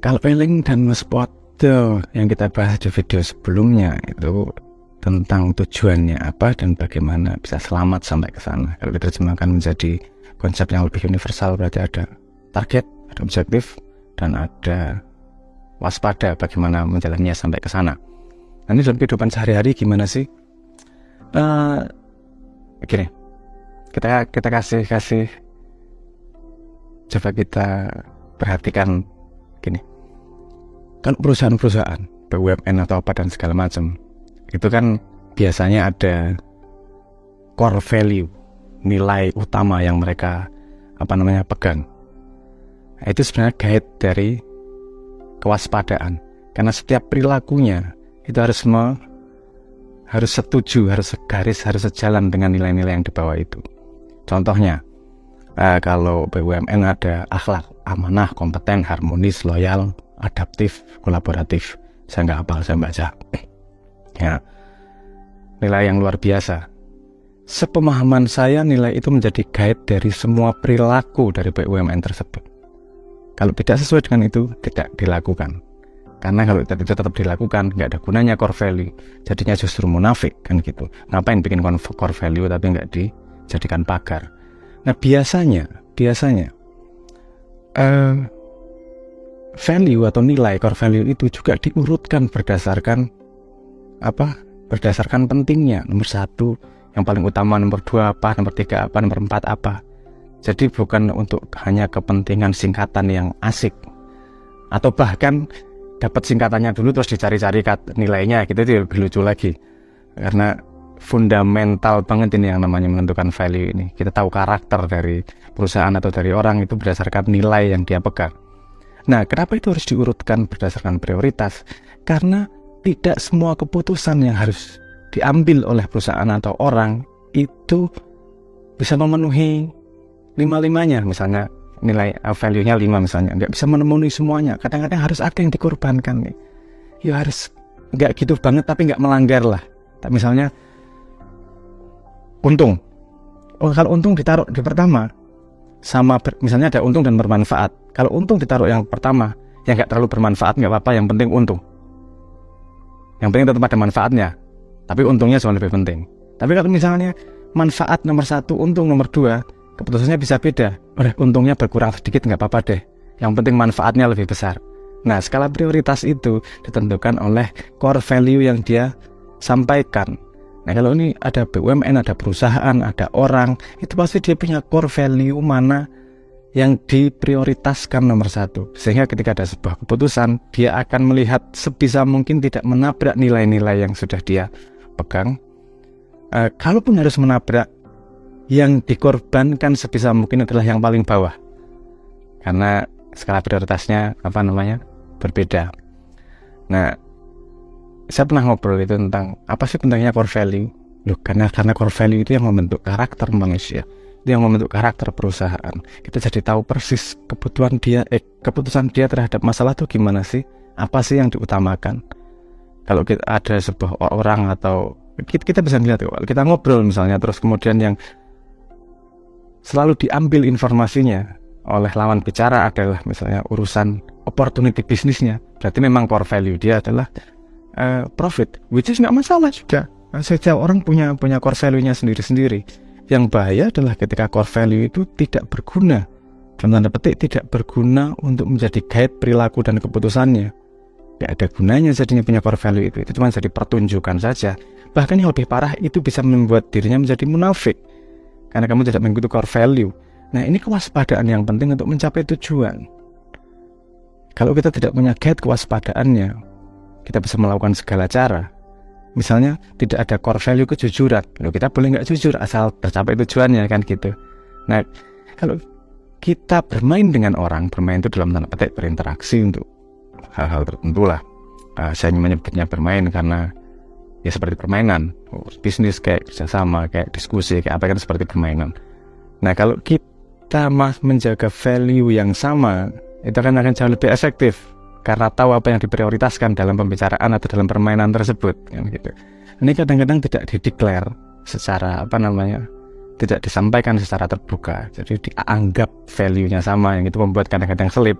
Kalau feeling dan spot yang kita bahas di video sebelumnya itu tentang tujuannya apa dan bagaimana bisa selamat sampai ke sana. Kalau diterjemahkan menjadi konsep yang lebih universal, berarti ada target, ada objektif, dan ada waspada bagaimana menjalannya sampai ke sana. Nanti dalam kehidupan sehari-hari gimana sih? Gini, kita kasih coba kita perhatikan gini. Kan perusahaan-perusahaan BUMN atau apa dan segala macam itu kan biasanya ada core value, nilai utama yang mereka pegang. Itu sebenarnya guide dari kewaspadaan, karena setiap perilakunya itu harus setuju, harus segaris, harus sejalan dengan nilai-nilai yang dibawa itu. Contohnya, kalau BUMN ada akhlak, amanah, kompeten, harmonis, loyal, adaptif, kolaboratif. Saya nggak hafal, saya baca. Ya, nilai yang luar biasa. Sepemahaman saya, nilai itu menjadi guide dari semua perilaku dari BUMN tersebut. Kalau tidak sesuai dengan itu, tidak dilakukan. Karena kalau itu tetap dilakukan, nggak ada gunanya core value. Jadinya justru munafik, kan gitu. Ngapain bikin core value tapi nggak dijadikan pagar. Nah, biasanya value atau nilai core value itu juga diurutkan berdasarkan pentingnya. Nomor 1 yang paling utama, nomor 2 apa, nomor 3 apa, nomor 4 apa. Jadi bukan untuk hanya kepentingan singkatan yang asik, atau bahkan dapat singkatannya dulu terus dicari-cari nilainya gitu, itu lebih lucu lagi. Karena fundamental banget ini yang namanya menentukan value ini. Kita tahu karakter dari perusahaan atau dari orang itu berdasarkan nilai yang dia pegang. Nah, kenapa itu harus diurutkan berdasarkan prioritas? Karena tidak semua keputusan yang harus diambil oleh perusahaan atau orang itu bisa memenuhi 5-5-nya. Misalnya nilai value-nya 5 misalnya, nggak bisa memenuhi semuanya. Kadang-kadang harus ada yang dikorbankan nih. Ya harus nggak gitu banget tapi nggak melanggar lah. Misalnya untung. Kalau untung ditaruh di pertama, misalnya ada untung dan bermanfaat. Kalau untung ditaruh yang pertama, yang nggak terlalu bermanfaat nggak apa-apa, yang penting untung. Yang penting tetap ada manfaatnya, tapi untungnya jauh lebih penting. Tapi kalau misalnya manfaat nomor 1, untung nomor 2, keputusannya bisa beda. Untungnya berkurang sedikit nggak apa-apa deh. Yang penting manfaatnya lebih besar. Nah, skala prioritas itu ditentukan oleh core value yang dia sampaikan. Nah, kalau ini ada BUMN, ada perusahaan, ada orang, itu pasti dia punya core value mana yang diprioritaskan nomor 1. Sehingga ketika ada sebuah keputusan, dia akan melihat sebisa mungkin tidak menabrak nilai-nilai yang sudah dia pegang. Kalaupun harus menabrak, yang dikorbankan sebisa mungkin adalah yang paling bawah. Karena skala prioritasnya berbeda. Nah, saya pernah ngobrol itu tentang apa sih pentingnya core value. Karena core value itu yang membentuk karakter manusia, itu yang membentuk karakter perusahaan. Kita jadi tahu persis keputusan dia terhadap masalah itu gimana sih, apa sih yang diutamakan. Kalau kita ada sebuah orang atau kita bisa melihat, kalau kita ngobrol misalnya, terus kemudian yang selalu diambil informasinya oleh lawan bicara adalah misalnya urusan opportunity bisnisnya, berarti memang core value dia adalah profit, which is nggak masalah juga. Setiap orang punya core value-nya sendiri-sendiri. Yang bahaya adalah ketika core value itu tidak berguna, dalam tanda petik tidak berguna untuk menjadi guide perilaku dan keputusannya. Nggak ada gunanya jadinya punya core value itu cuma jadi pertunjukan saja. Bahkan yang lebih parah, itu bisa membuat dirinya menjadi munafik karena kamu tidak mengikuti core value. Nah, ini kewaspadaan yang penting untuk mencapai tujuan. Kalau kita tidak punya guide kewaspadaannya, kita bisa melakukan segala cara. Misalnya tidak ada core value kejujuran, kita boleh nggak jujur asal tercapai tujuannya, kan gitu. Nah, kalau kita bermain dengan orang, bermain itu dalam tanda petik berinteraksi untuk hal-hal tertentu lah. Saya menyebutnya bermain karena ya seperti permainan, bisnis kayak kerjasama, kayak diskusi, kayak apa, kan seperti permainan. Nah, kalau kita menjaga value yang sama, itu akan jauh lebih efektif. Karena tahu apa yang diprioritaskan dalam pembicaraan atau dalam permainan tersebut, kan gitu. Ini kadang-kadang tidak dideklar secara tidak disampaikan secara terbuka. Jadi dianggap value-nya sama, yang itu membuat kadang-kadang selip.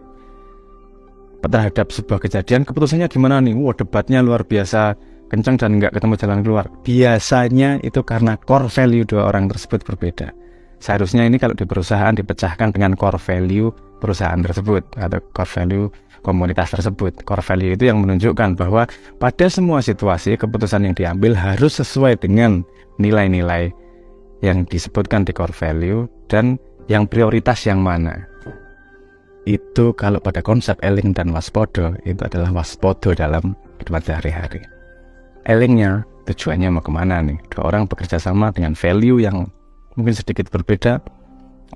terhadap sebuah kejadian, keputusannya gimana nih? Wah, debatnya luar biasa kencang dan nggak ketemu jalan keluar. Biasanya itu karena core value dua orang tersebut berbeda. Seharusnya ini kalau di perusahaan dipecahkan dengan core value perusahaan tersebut atau core value komunitas tersebut. Core value itu yang menunjukkan bahwa pada semua situasi keputusan yang diambil harus sesuai dengan nilai-nilai yang disebutkan di core value dan yang prioritas yang mana. Itu kalau pada konsep eling dan waspodo, itu adalah waspodo dalam kehidupan sehari-hari. Elingnya tujuannya mau kemana nih? Dua orang bekerja sama dengan value yang mungkin sedikit berbeda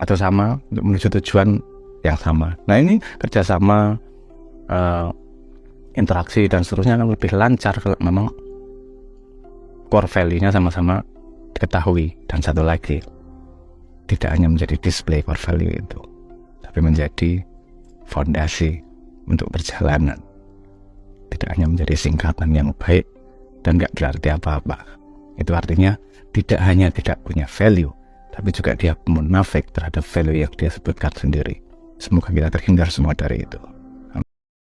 atau sama untuk menuju tujuan yang sama. Nah ini kerjasama, interaksi dan seterusnya akan lebih lancar kalau memang core value-nya sama-sama diketahui. Dan satu lagi, tidak hanya menjadi display core value itu, tapi menjadi fondasi untuk perjalanan. Tidak hanya menjadi singkatan yang baik dan gak berarti apa-apa. Itu artinya tidak hanya tidak punya value, tapi juga dia munafik terhadap value yang dia sebutkan sendiri. Semoga kita terhindar semua dari itu.